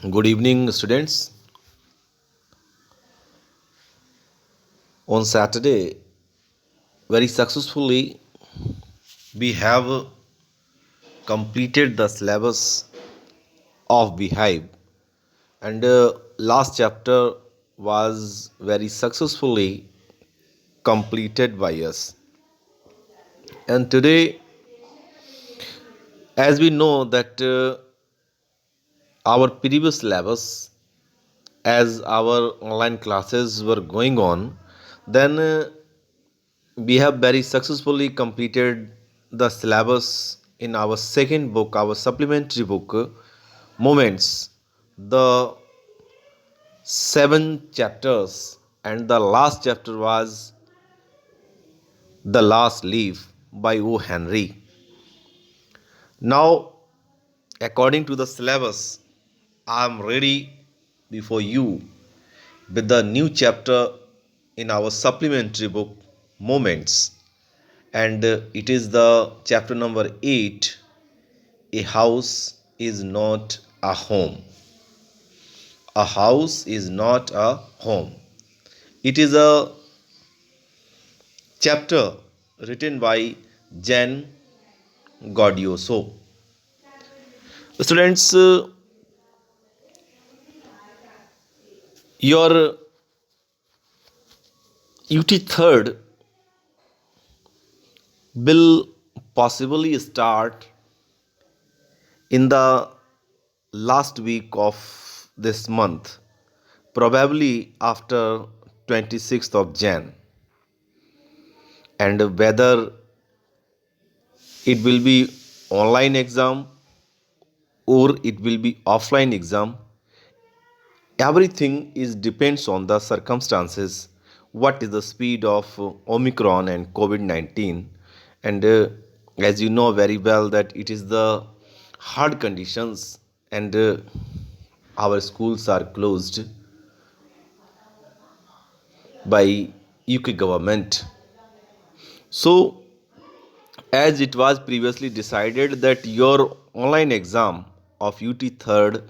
Good evening, students. On Saturday, very successfully, we have completed the syllabus of Beehive, and last chapter was very successfully completed by us. And today, as we know that our previous syllabus, as our online classes were going on, then we have very successfully completed the syllabus in our second book, our supplementary book, Moments, the seven chapters, and the last chapter was The Last Leaf by O. Henry. Now, according to the syllabus, I am ready before you with the new chapter in our supplementary book, Moments, and it is the chapter number 8. A house is not a home. A house is not a home. It is a chapter written by Jen Godioso. Students, your UT third will possibly start in the last week of this month, probably after 26th of Jan. And whether it will be online exam or it will be offline exam, everything is depends on the circumstances, what is the speed of Omicron and COVID-19. And as you know very well that it is the hard conditions, and our schools are closed by UK government. So as it was previously decided that your online exam of UT third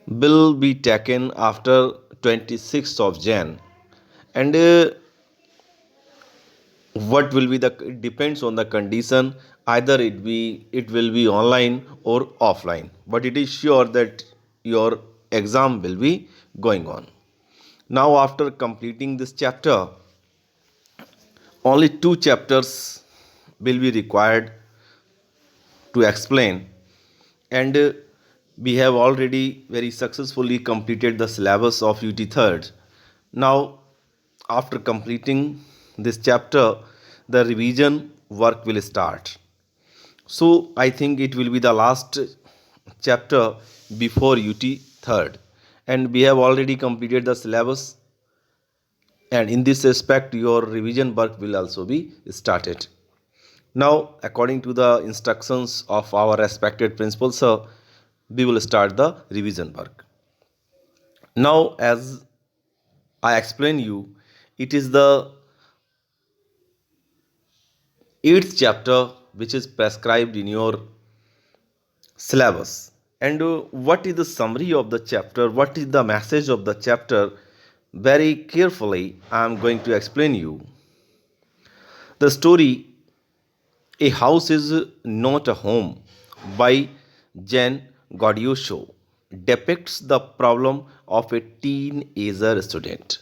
will be taken after 26th of Jan, and what will be the, it depends on the condition, either it will be online or offline, but it is sure that your exam will be going on. Now after completing this chapter, only two chapters will be required to explain, and we have already very successfully completed the syllabus of UT third. Now after completing this chapter, the revision work will start. So I think it will be the last chapter before UT third, and we have already completed the syllabus, and in this aspect your revision work will also be started. Now according to the instructions of our respected principal sir, we will start the revision work. Now as I explain you, it is the eighth chapter which is prescribed in your syllabus. And what is the summary of the chapter, what is the message of the chapter, very carefully I am going to explain you. The story A House is Not a Home by Jen Gaudiosho depicts the problem of a teenager student.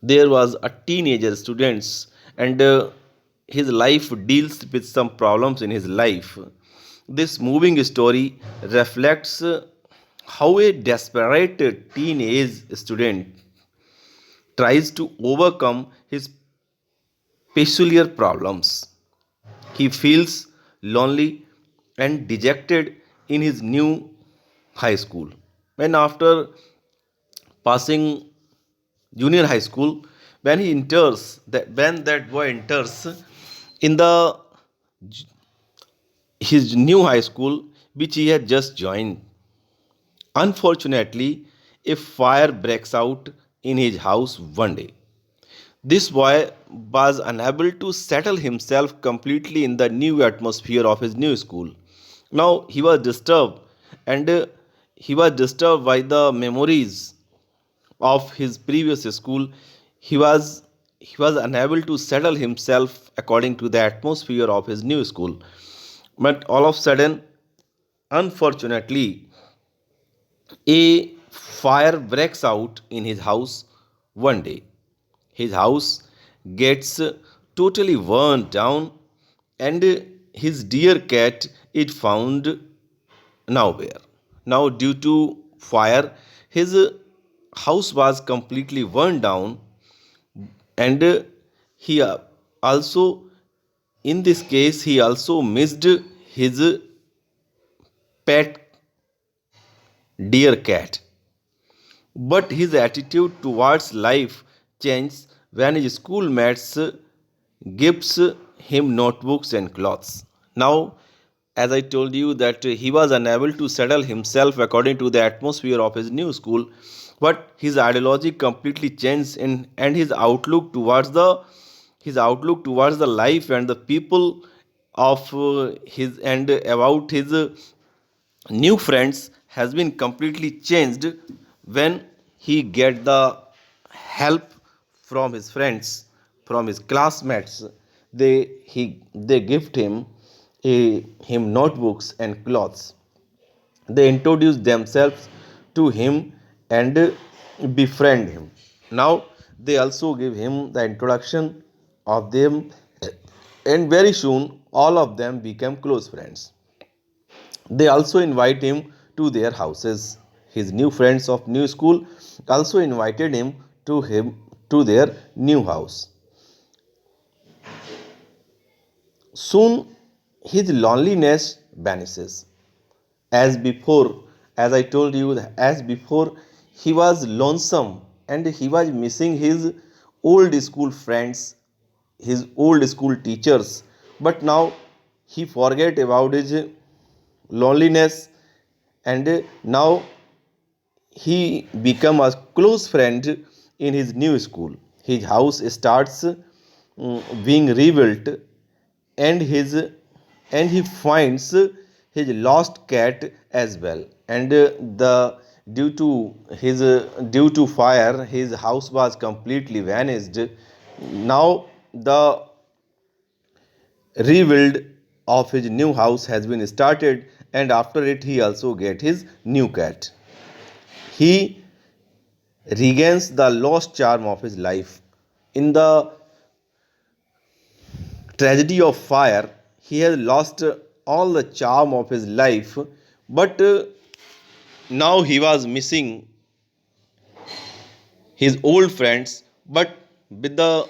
There was a teenager student, and his life deals with some problems in his life. This moving story reflects how a desperate teenage student tries to overcome his peculiar problems. He feels lonely and dejected in his new high school. And after passing junior high school, when that boy enters in the his new high school which he had just joined, unfortunately a fire breaks out in his house one day. This boy was unable to settle himself completely in the new atmosphere of his new school. Now he was disturbed, and he was disturbed by the memories of his previous school. He was he was unable to settle himself according to the atmosphere of his new school. But all of a sudden, unfortunately, a fire breaks out in his house one day. His house gets totally burned down, and his dear cat is found nowhere. Now, due to fire, his house was completely burned down, and he also, in this case, he also missed his pet dear cat. But his attitude towards life changed when his schoolmates gives him notebooks and clothes. Now, as I told you that he was unable to settle himself according to the atmosphere of his new school, but his ideology completely changed and his outlook towards the life and the people of his and about his new friends has been completely changed when he get the help from his friends, from his classmates. They gift him notebooks and clothes. They introduce themselves to him and befriend him. Now they also give him the introduction of them, and very soon all of them become close friends. They also invite him to their houses. His new friends of new school also invited him to their new house. Soon his loneliness vanishes. As before, as I told you, as before, he was lonesome and he was missing his old school friends, his old school teachers. But now he forget about his loneliness, and now he become a close friend in his new school. His house starts being rebuilt, and his and he finds his lost cat as well. And the due to fire, his house was completely vanished. Now the rebuild of his new house has been started, and after it he also get his new cat. He regains the lost charm of his life. In the tragedy of fire, he has lost all the charm of his life, but now he was missing his old friends. But with the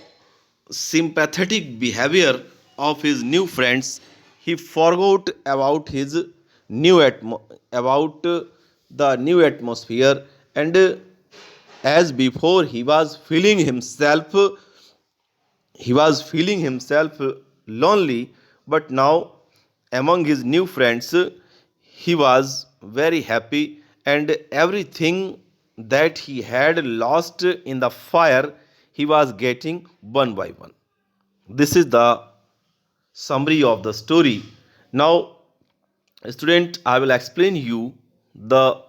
sympathetic behavior of his new friends, he forgot about his about the new atmosphere, and as before he was feeling himself lonely. But now among his new friends, he was very happy, and everything that he had lost in the fire he was getting one by one. This is the summary of the story. Now, student, I will explain you the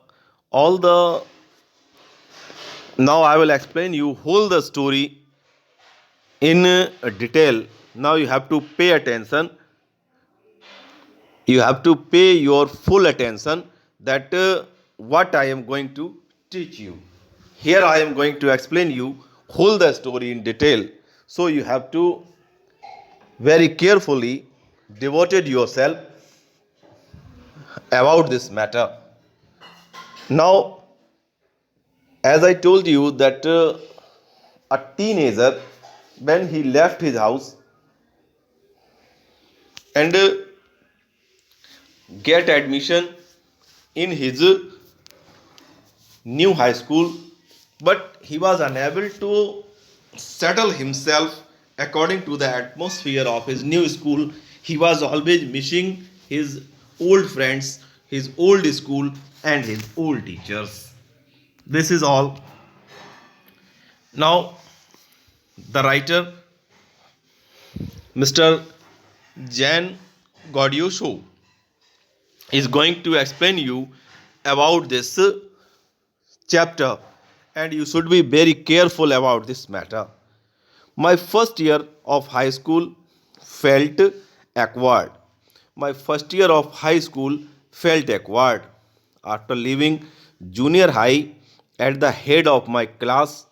all the now I will explain you whole the story in detail. Now you have to pay your full attention that what I am going to teach you. Here I am going to explain you whole the story in detail. So you have to very carefully devoted yourself about this matter. Now, as I told you that a teenager, when he left his house and get admission in his new high school, but he was unable to settle himself according to the atmosphere of his new school. He was always missing his old friends, his old school, and his old teachers. This is all. Now, the writer Mr. Jan Gaudio is going to explain you about this chapter, and you should be very careful about this matter. My first year of high school felt awkward. My first year of high school felt awkward. After leaving junior high at the head of my class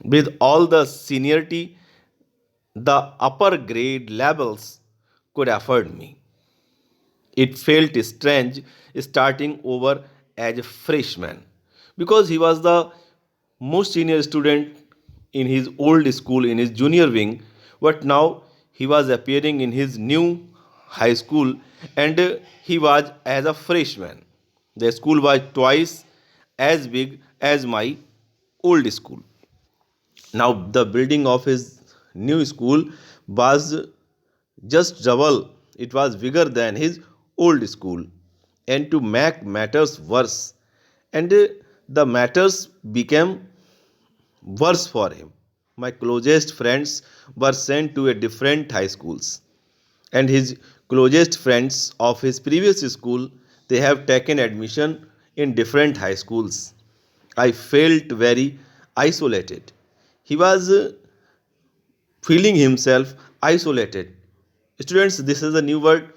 with all the seniority the upper grade levels could afford me. It felt strange starting over as a freshman because he was the most senior student in his old school in his junior wing, but now he was appearing in his new high school and he was as a freshman. The school was twice as big as my old school. Now, the building of his new school was just double, it was bigger than his old school. And to make matters worse, and the matters became worse for him. My closest friends were sent to a different high schools, and his closest friends of his previous school they have taken admission in different high schools. I felt very isolated. He was feeling himself isolated. Students, this is a new word,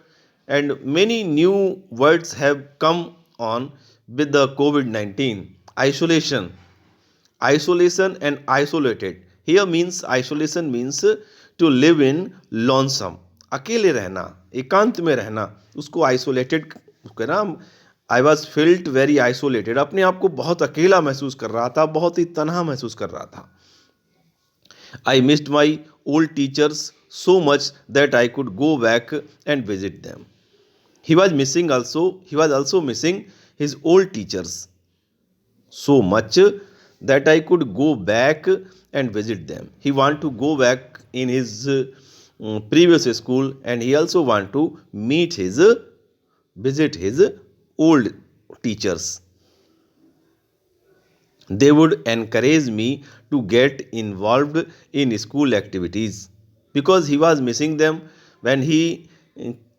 and many new words have come on with the COVID 19. Isolation. Isolation and isolated. Here means isolation means to live in lonesome. अकेले रहना, एकांत में रहना, उसको isolated कहना. I was field very isolated, अपने आप को बहुत अकेला महसूस कर रहा था, बहुत ही तनहा महसूस कर रहा था. I missed my old teachers so much that I could go back and visit them. He was also missing his old teachers so much that I could go back and visit them. He want to go back in his previous school, and he also want to visit his old teachers. They would encourage me to get involved in school activities because he was missing them when he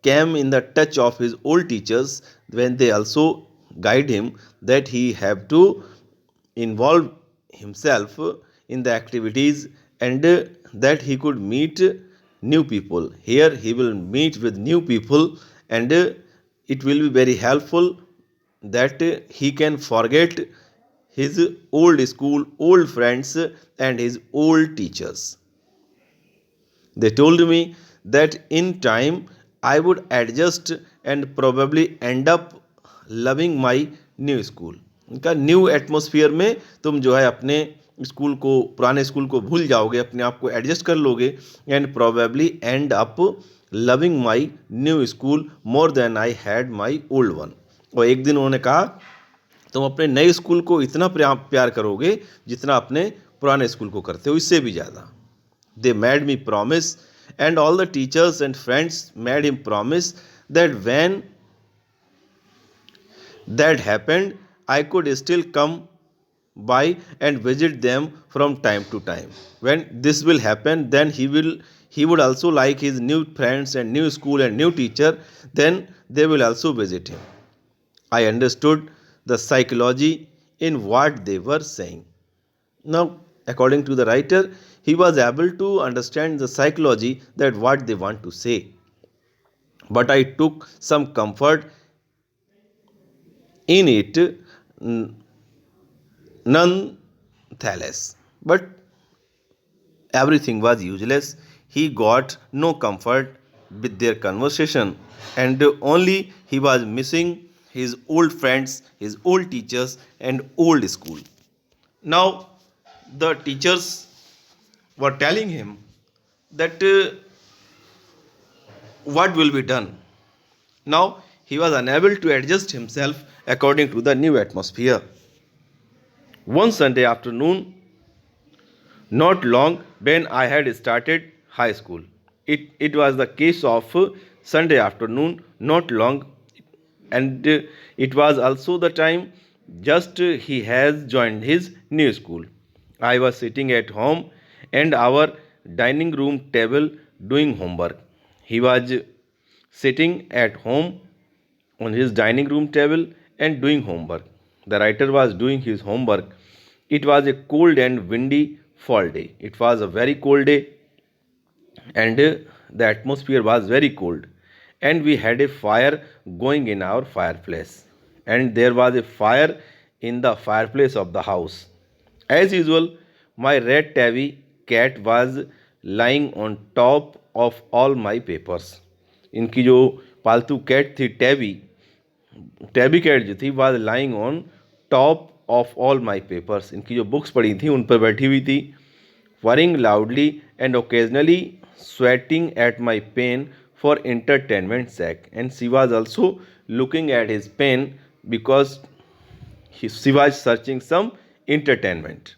came in the touch of his old teachers, when they also guide him that he have to involve himself in the activities, and that he could meet new people. Here he will meet with new people, and it will be very helpful that he can forget his old school, old friends, and his old teachers. They told me that in time I would adjust and probably end up loving my new school. उनका new atmosphere में तुम जो है अपने school को, पुराने school को भूल जाओगे, अपने आप को एडजस्ट कर लोगे, and probably end up loving my new school more than I had my old one. और एक दिन उन्होंने कहा तुम अपने नए स्कूल को इतना प्यार करोगे जितना अपने पुराने स्कूल को करते हो, इससे भी ज़्यादा. They made me promise and all the teachers and friends made him promise that when that happened, I could still come by and visit them from time to time. When this will happen, then he would also like his new friends and new school and new teacher, then they will also visit him. I understood the psychology in what they were saying. Now, according to the writer, he was able to understand the psychology that what they want to say. But I took some comfort in it nonetheless. But everything was useless. He got no comfort with their conversation, and only he was missing his old friends, his old teachers, and old school. Now, the teachers were telling him that what will be done. Now, he was unable to adjust himself according to the new atmosphere. One Sunday afternoon, not long when I had started high school. It was the case of Sunday afternoon, not long, and it was also the time just he has joined his new school. I was sitting at home and our dining room table doing homework. He was sitting at home on his dining room table and doing homework. The writer was doing his homework. It was a cold and windy fall day. It was a very cold day, and the atmosphere was very cold, and we had a fire going in our fireplace, and there was a fire in the fireplace of the house. As usual, my red tabby cat was lying on top of all my papers. इनकी जो पालतू cat थी tabby cat जो थी was lying on top of all my papers, इनकी जो books पड़ी थी उन पर बैठी हुई थी. Whirring loudly and occasionally sweating at my pen for entertainment's sake. And she was also looking at his pen because she was searching some entertainment.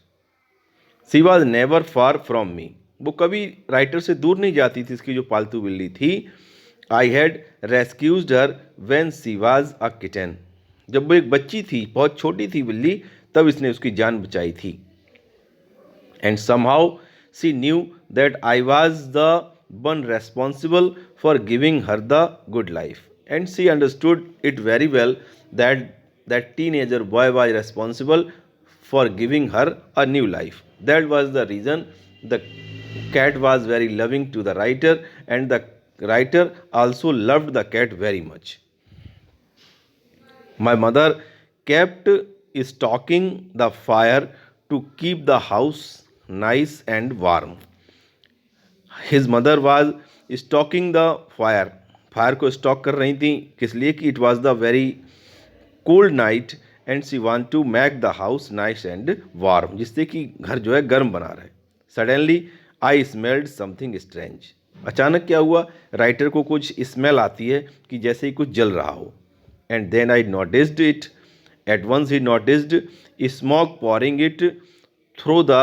She was never far from me. वो कभी writer से दूर नहीं जाती थी, इसकी जो पालतू बिल्ली थी. I had rescues her when she was a kitten. जब वो एक बच्ची थी, बहुत छोटी थी बिल्ली, तब इसने उसकी जान बचाई थी. And somehow she knew that I was the one responsible for giving her the good life. And she understood it very well that that teenager boy was responsible for giving her a new life. That was the reason the cat was very loving to the writer, and the writer also loved the cat very much. My mother kept stoking the fire to keep the house nice and warm. His mother was stocking the fire. Fire को stock कर रही थी, किस लिए कि it was the very cold night and she want to make the house nice and warm, जिससे कि घर जो है गर्म बना रहे. Suddenly I smelled something strange. अचानक क्या हुआ, राइटर को कुछ स्मेल आती है कि जैसे ही कुछ जल रहा हो. And then I noticed it. At once ही noticed smoke pouring it through the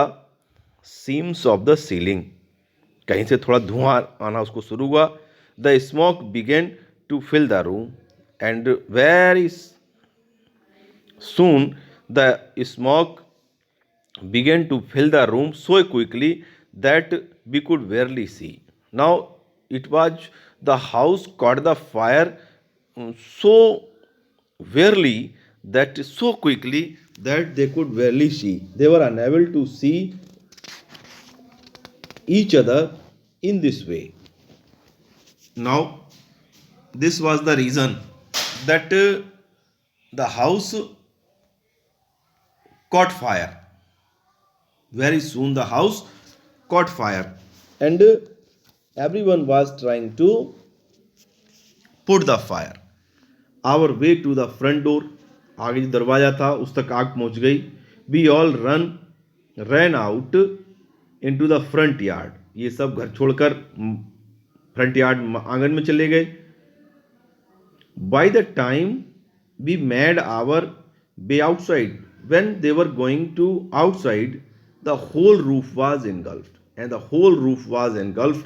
seams of the ceiling. कहीं से थोड़ा धुआं आना उसको शुरू हुआ. The smoke began to fill the room and very soon the smoke began to fill the room so quickly that we could barely see. Now it was the house caught the fire so barely that so quickly that they could barely see. They were unable to see each other in this way. Now this was the reason that the house caught fire. Very soon the house caught fire and everyone was trying to put the fire. Our way to the front door, आगे जो दरवाजा था उस तक आग पहुंच गई. We all ran out into the front yard. ये सब घर छोड़कर फ्रंट यार्ड आंगन में चले गए. By the time we made our way outside, when they were going to outside, the whole roof was engulfed, and the whole roof was engulfed.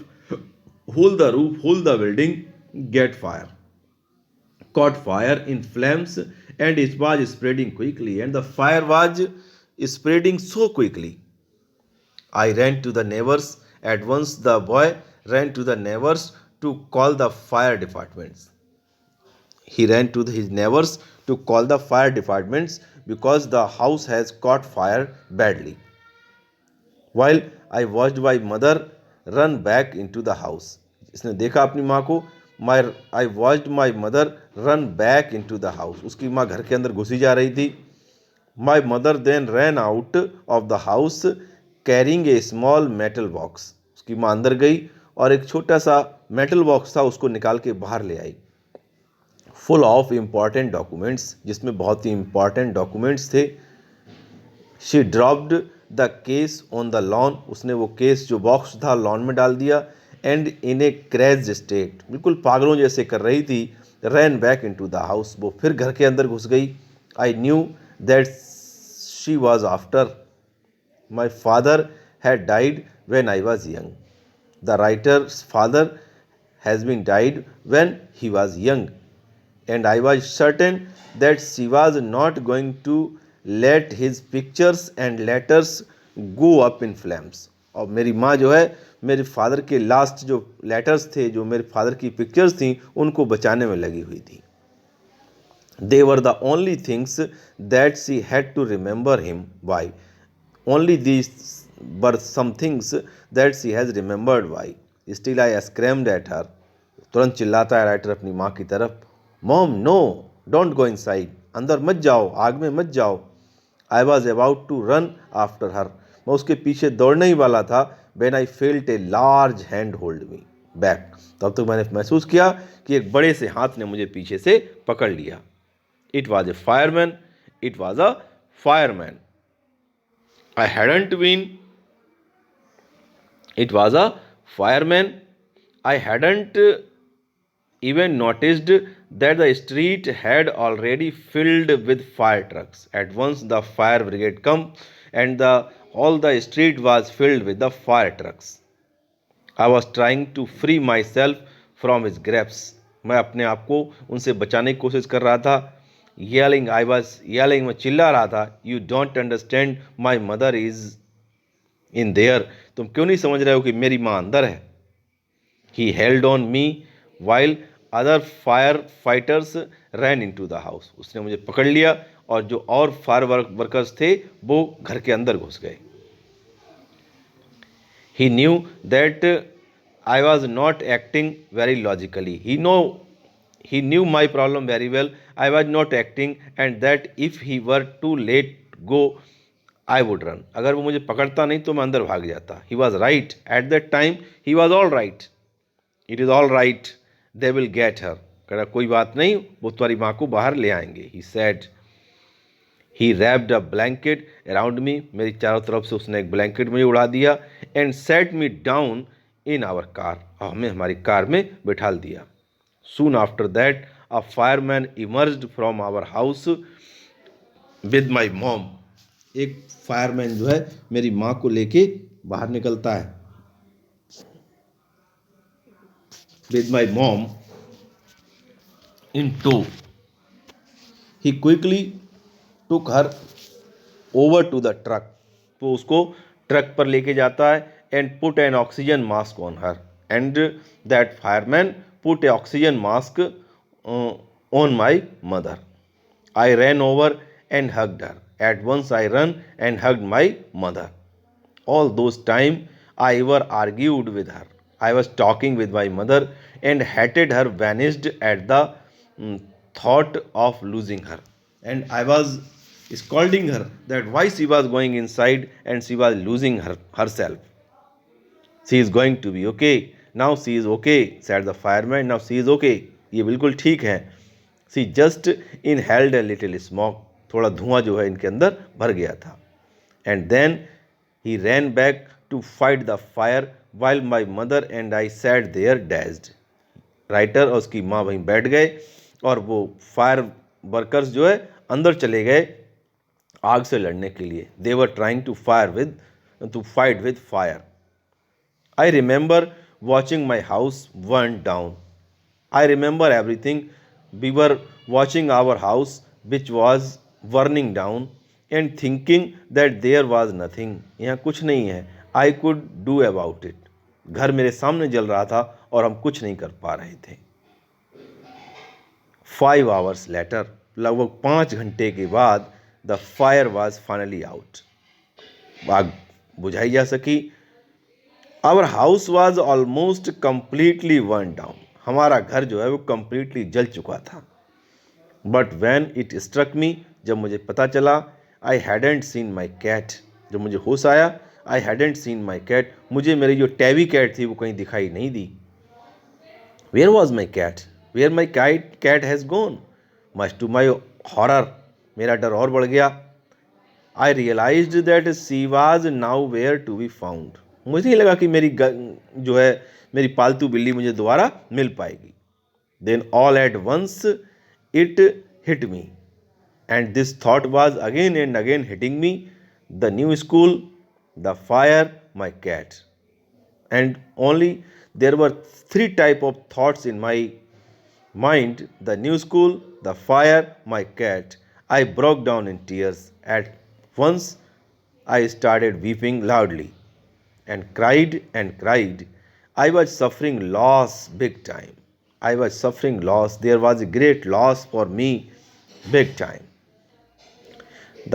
Whole the roof, whole the building caught fire in flames, and it was spreading quickly, and the fire was spreading so quickly. I ran to the neighbors. At once the boy ran to the neighbors to call the fire departments. He ran to his neighbors to call the fire departments because the house has caught fire badly. While I watched my mother run back into the house. इसने देखा अपनी माँ को. I watched my mother run back into the house. उसकी माँ घर के अंदर घुसी जा रही थी. My mother then ran out of the house carrying a small metal box. उसकी माँ अंदर गई और एक छोटा सा मेटल बॉक्स था, उसको निकाल के बाहर ले आई. फुल ऑफ इम्पॉर्टेंट डॉक्यूमेंट्स, जिसमें बहुत ही इम्पॉर्टेंट डॉक्यूमेंट्स थे. She dropped the case on the lawn. उसने वो केस जो बॉक्स था लॉन में डाल दिया. एंड इन ए क्रेज्ड स्टेट, बिल्कुल पागलों जैसे कर रही थी, ran back into the house. वो फिर घर के अंदर घुस गई. I knew that she was after. My father had died when I was young. The writer's father has been died when he was young. And I was certain that she was not going to let his pictures and letters go up in flames. और मेरी माँ जो है मेरे father के last जो letters थे, जो मेरे फादर की पिक्चर्स थी, उनको बचाने में लगी हुई थी. They were the only things that she had to remember him by. Only these were some things that she has remembered by. Still I screamed at her. तुरंत चिल्लाता है राइटर अपनी माँ की तरफ, mom no, don't go inside, अंदर मत जाओ, आग में मत जाओ. I was about to run after her, मैं उसके पीछे दौड़ने ही वाला था. When I felt a large hand hold me back, तब तक मैंने महसूस किया कि एक बड़े से हाथ ने मुझे पीछे से पकड़ लिया. It was a fireman. It was a fireman. I hadn't been. It was a fireman. I hadn't even noticed that the street had already filled with fire trucks. At once the fire brigade come and all the street was filled with the fire trucks. I was trying to free myself from his grasp. मैं अपने आप को उनसे बचाने की कोशिश कर रहा था. Yelling, I was yelling, मैं चिल्ला रहा था. You don't understand, my mother is in there. तुम क्यों नहीं समझ रहे हो कि मेरी माँ अंदर है. He held on me while other firefighters ran into the house. उसने मुझे पकड़ लिया और जो और फायर वर्कर्स थे वो घर के अंदर घुस गए. He knew that I was not acting very logically. He knew my problem very well. I was not acting, and that if he were too late to go, I would run. अगर वो मुझे पकड़ता नहीं तो मैं अंदर भाग जाता. He was right. At that time, he was all right. It is all right. They will get her. कहा कोई बात नहीं, वो तुम्हारी माँ को बाहर ले आएंगे. He said. He wrapped a blanket around me. मेरी चारों तरफ से उसने एक ब्लैंकेट मुझे उड़ा दिया. And set me down in our car. और हमें हमारी कार में बिठा दिया. Soon after that, a fireman emerged from our house with my mom. एक फायरमैन जो है मेरी माँ को लेके बाहर निकलता है. With my mom in tow. He quickly took her over to the truck. तो उसको ट्रक पर लेके जाता है. And put an oxygen mask on her. And that fireman put a oxygen mask on my mother. I ran over and hugged her. At once I ran and hugged my mother. All those time I ever argued with her. I was talking with my mother and hated her vanished at the thought of losing her. And I was scolding her that why she was going inside and she was losing herself. She is going to be okay. Now she is okay, said the fireman. Now she is okay. ये बिल्कुल ठीक है. She just inhaled a little smoke. थोड़ा धुआं जो है इनके अंदर भर गया था. And then he ran back to fight the fire while my mother and I sat there dazed. Writer और उसकी माँ वहीं बैठ गए और वो फायर वर्कर्स जो है अंदर चले गए आग से लड़ने के लिए. They were trying to fight with fire. I remember watching my house burn down. I remember everything. We were watching our house which was burning down and thinking that there was nothing. यहाँ कुछ नहीं है. I could do about it. घर मेरे सामने जल रहा था और हम कुछ नहीं कर पा रहे थे. 5 hours later, लगभग 5 घंटे के बाद the fire was finally out. आग बुझाई जा सकी. Our house was almost completely burned down. हमारा घर जो है वो completely जल चुका था. But when it struck me, जब मुझे पता चला, I hadn't seen my cat. जब मुझे होश आया, I hadn't seen my cat. मुझे मेरी जो टैबी कैट थी वो कहीं दिखाई नहीं दी. Where was my cat? Where my cat has gone? Much to my horror, मेरा डर और बढ़ गया. I realized that she was nowhere to be found. मुझे नहीं लगा कि मेरी जो है मेरी पालतू बिल्ली मुझे दोबारा मिल पाएगी. Then all at once it hit me, and this thought was again and again hitting me: the new school, the fire, my cat. And only there were 3 type of thoughts in my mind: the new school, the fire, my cat. I broke down in tears. At once I started weeping loudly and cried and cried. I was suffering loss big time. I was suffering loss. There was a great loss for me. big time.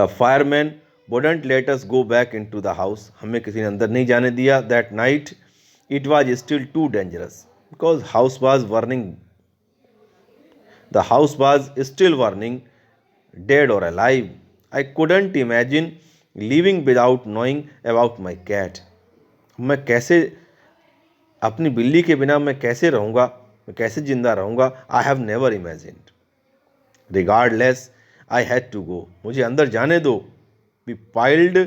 The fireman wouldn't let us go back into the house. हमें किसी ने अंदर नहीं जाने दिया. That night it was still too dangerous because house was burning. The house was still burning, dead or alive. I couldn't imagine living without knowing about my cat. मैं कैसे अपनी बिल्ली के बिना मैं कैसे रहूँगा, मैं कैसे जिंदा रहूँगा. I have never imagined. Regardless I had to go. मुझे अंदर जाने दो. We piled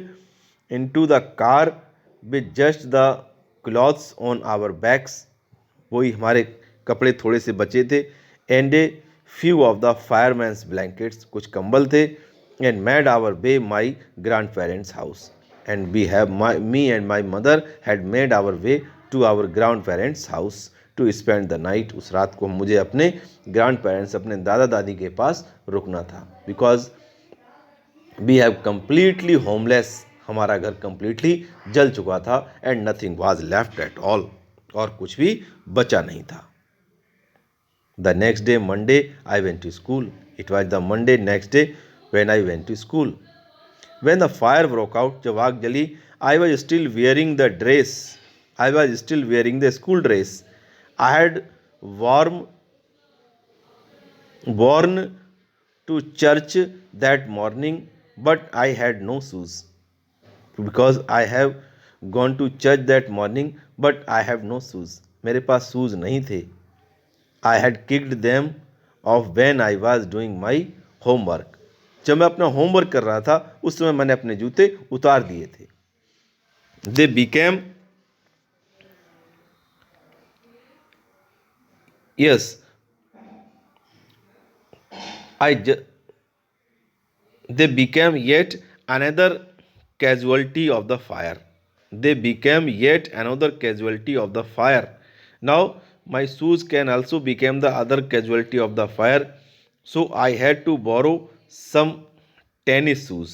into the car with just the clothes on our backs. वही हमारे कपड़े थोड़े से बचे थे. And a few of the firemen's blankets, कुछ कंबल थे. And made our way my grandparents house. And we have me and my mother had made our way to our grandparents house to spend the night. उस रात को मुझे अपने grand parents, अपने दादा दादी के पास रुकना था. Because we have completely homeless. हमारा घर कम्प्लीटली जल चुका था. And nothing was left at all. और कुछ भी बचा नहीं था. The next day Monday I went to school. It was the Monday next day when I went to school. When the fire broke out, जब आग जली, I was still wearing the dress. I was still wearing the school dress. I had worn to church that morning, but I had no shoes. Because I have gone to church that morning, but I have no shoes. मेरे पास shoes नहीं थे. I had kicked them off when I was doing my homework. जब मैं अपना homework कर रहा था उस समय मैंने अपने जूते उतार दिए थे. They became yes they became yet another casualty of the fire. They became yet another casualty of the fire. Now my shoes can also become the other casualty of the fire. So I had to borrow some tennis shoes.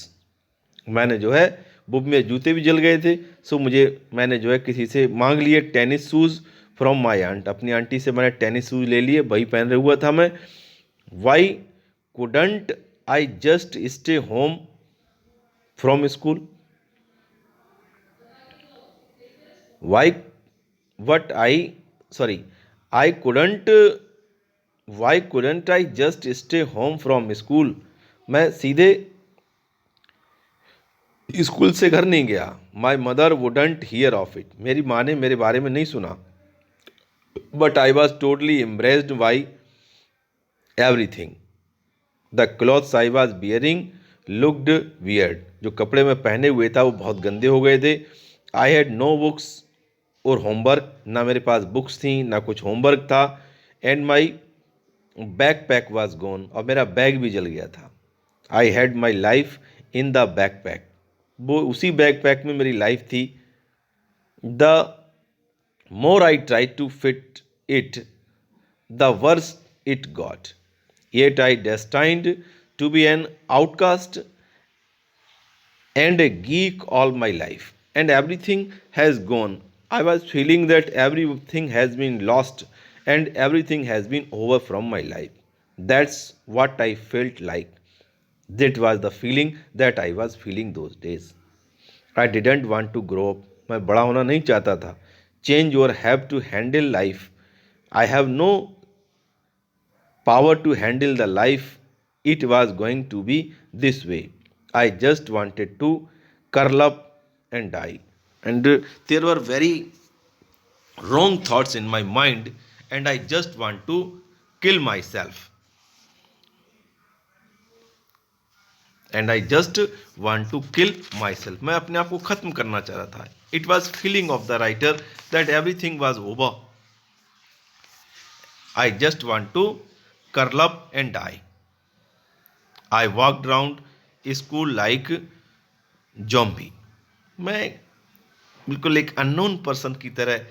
मैंने जो है वो मेरे जूते भी जल गए थे. सो मैंने जो है किसी से मांग लिए tennis shoes from my aunt. अपनी आंटी से मैंने टेनिस शूज़ ले लिए. वही पहन रहा हुआ था मैं. Why couldn't I just stay home from school. Why what I sorry I couldn't why couldn't I just stay home from school. मैं सीधे स्कूल से घर नहीं गया. My mother wouldn't hear of it. मेरी माँ ने मेरे बारे में नहीं सुना. But I was totally embarrassed by everything. The clothes I was bearing looked weird. जो कपड़े मैं पहने हुए था वो बहुत गंदे हो गए थे. आई हैड नो बुक्स और होमवर्क. ना मेरे पास बुक्स थी ना कुछ होमवर्क था. And my backpack was gone. और मेरा बैग भी जल गया था. I had my life in the backpack. वो उसी बैक पैक में मेरी लाइफ थी. The more I try to fit it the worse it got. Yet I destined to be an outcast and a geek all my life, and everything has gone. I was feeling that everything has been lost and everything has been over from my life. That's what I felt like. That was the feeling that I was feeling those days. I didn't want to grow up. मैं बड़ा होना नहीं चाहता था. Change or have to handle life. I have no power to handle the life. It was going to be this way. I just wanted to curl up and die. And there were very wrong thoughts in my mind, and I just want to kill myself. And I just want to kill myself. मैं अपने आप को खत्म करना चाह रहा था. It was feeling of the writer that everything was over. I just want to curl up and die. I walked around school like zombie. मैं बिल्कुल एक अननोन पर्सन की तरह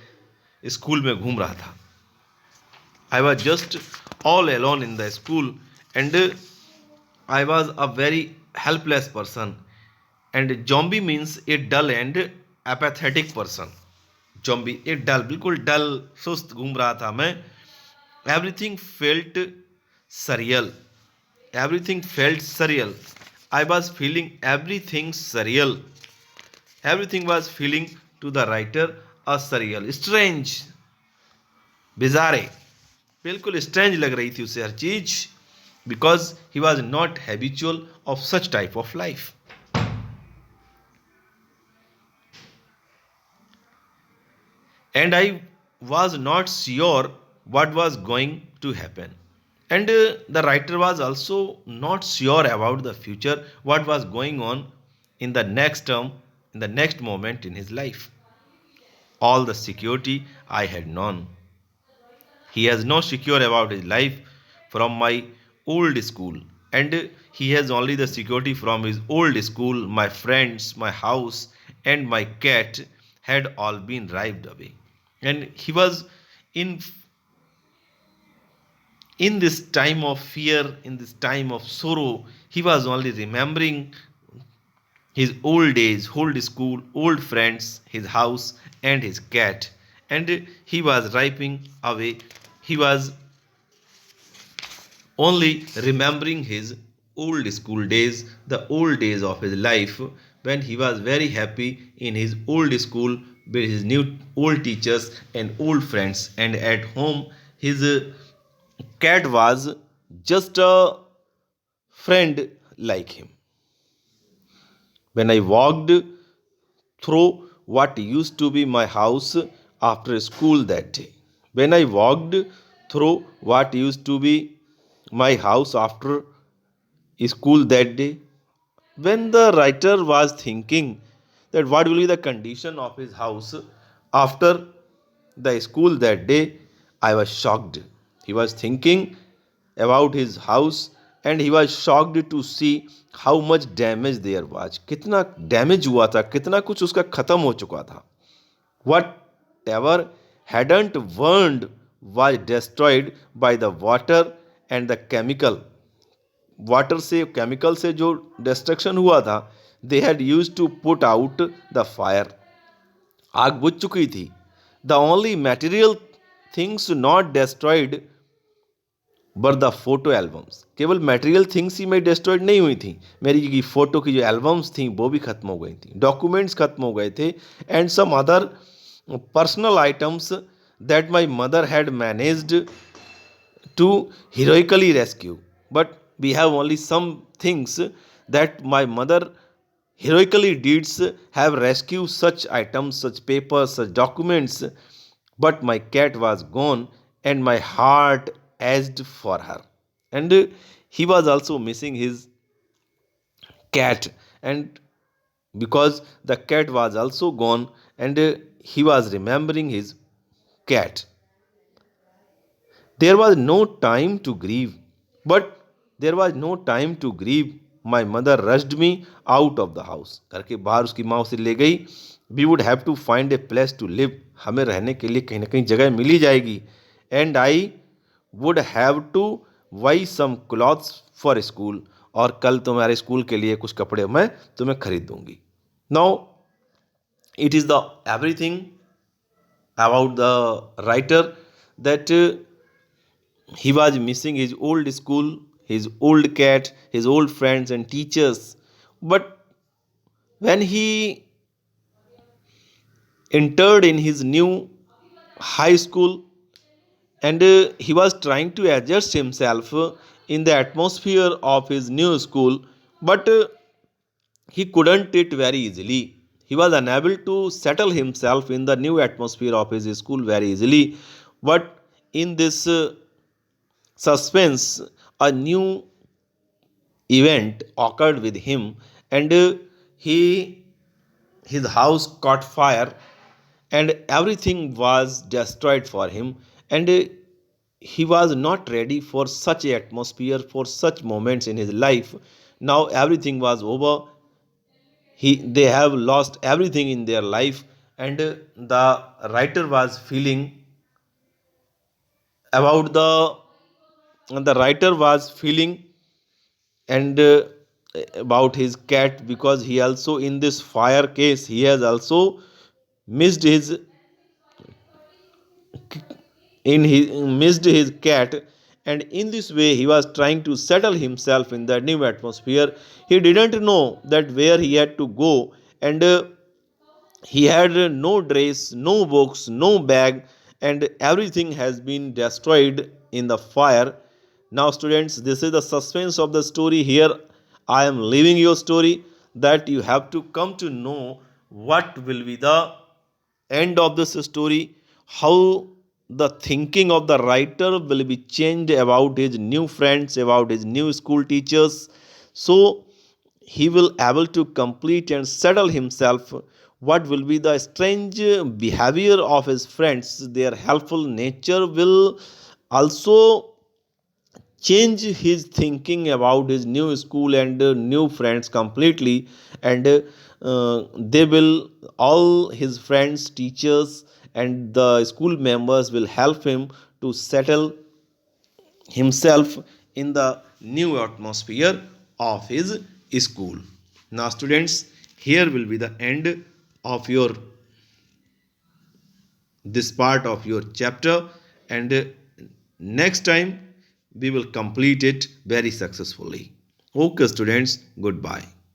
स्कूल में घूम रहा था. I was just all alone in the school and I was a very helpless person. And zombie means a dull and apathetic person. Zombie एक डल, बिल्कुल डल सुस्त घूम रहा था मैं. Everything felt surreal. everything felt surreal. I was feeling everything surreal. Everything was feeling to the writer a surreal, strange, bizarre. बिल्कुल strange लग रही थी उसे हर चीज because he was not habitual of such type of life and I was not sure what was going to happen. And the writer was also not sure about the future, what was going on in the next term, in the next moment in his life. All the security I had known. He has no secure about his life from my old school. And he has only the security from his old school. My friends, my house, and my cat had all been wiped away. And he was in in this time of fear, in this time of sorrow, he was only remembering his old days, old school, old friends, his house, and his cat. And he was wiping away. He was only remembering his old school days, the old days of his life when he was very happy in his old school with his new old teachers and old friends, and at home his cat was just a friend like him. When I walked through what used to be my house after school that day. When I walked through what used to be my house after school that day, when the writer was thinking that what will be the condition of his house after the school that day, I was shocked. He was thinking about his house and he was shocked to see how much damage there was. कितना damage हुआ था, कितना कुछ उसका खत्म हो चुका था. Whatever hadn't burned was destroyed by the water and the chemical. Water से केमिकल से जो डिस्ट्रक्शन हुआ था they had used to put out the fire. आग बुझ चुकी थी. The only material things not destroyed bar the photo albums. केवल मटेरियल थिंग्स ही में डिस्ट्रॉयड नहीं हुई थी, मेरी की फ़ोटो की जो एल्बम्स थी वो भी ख़त्म हो गई थी, डॉक्यूमेंट्स ख़त्म हो गए थे, and some other personal items that my mother had managed to heroically rescue. But we have only some things that my mother heroically deeds have rescued such items, such papers, such documents. But my cat was gone and my heart ached for her. And he was also missing his cat, and because the cat was also gone, and he was remembering his cat. There was no time to grieve, but there was no time to grieve. My mother rushed me out of the house. घर के बाहर उसकी माँ उसे ले गई. We would have to find a place to live. हमें रहने के लिए कहीं ना कहीं जगह मिल ही जाएगी. And I would have to buy some clothes for school. और कल तुम्हारे स्कूल के लिए कुछ कपड़े मैं तुम्हें खरीद दूंगी. Now it is the everything about the writer that he was missing his old school, his old cat, his old friends and teachers. But when he entered in his new high school, and he was trying to adjust himself in the atmosphere of his new school, but he couldn't it very easily. He was unable to settle himself in the new atmosphere of his school very easily. But in this suspense, a new event occurred with him, and he his house caught fire, and everything was destroyed for him, and he was not ready for such a atmosphere, for such moments in his life. Now everything was over. They have lost everything in their life, and the writer was feeling about the writer was feeling and about his cat, because he also in this fire case he has also missed his missed his cat, and in this way he was trying to settle himself in the new atmosphere. He didn't know that where he had to go, and he had no dress, no books, no bag, and everything has been destroyed in the fire. Now, students, this is the suspense of the story. Here, I am leaving your story that you have to come to know what will be the end of this story, how the thinking of the writer will be changed about his new friends, about his new school teachers. So, he will able to complete and settle himself. What will be the strange behavior of his friends, their helpful nature will also change his thinking about his new school and new friends completely, and they will, all his friends, teachers, and the school members will help him to settle himself in the new atmosphere of his school. Now, students, here will be the end of your this part of your chapter, and next time we will complete it very successfully. Okay, students, goodbye.